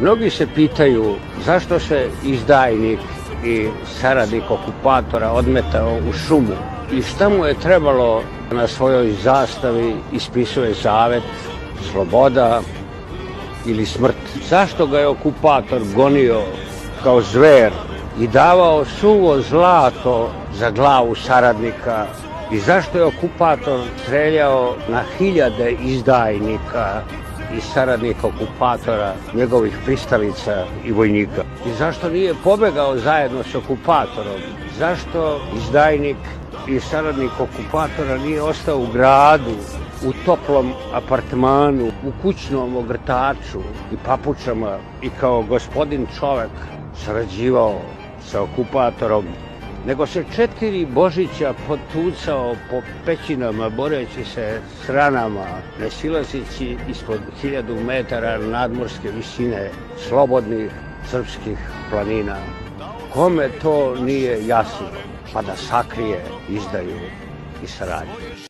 Mnogi se pitaju zašto se izdajnik i saradnik okupatora odmetao u šumu i šta mu je trebalo na svojoj zastavi ispisuje zavet, sloboda ili smrt. Zašto ga je okupator gonio kao zver i davao suvo zlato za glavu saradnika i zašto je okupator streljao na hiljade izdajnika i saradnika okupatora, njegovih pristalica i vojnika. I zašto nije pobegao zajedno s okupatorom? Zašto izdajnik i saradnik okupatora nije ostao u gradu, u toplom apartmanu, u kućnom ogrtaču i papučama i kao gospodin čovek sarađivao sa okupatorom, nego se 4 Božića potucao po pećinama, boreći se s ranama, ne silazeći ispod 1000 metara nadmorske visine slobodnih srpskih planina. Kome to nije jasno, pa da sakrije izdaju i saradnju?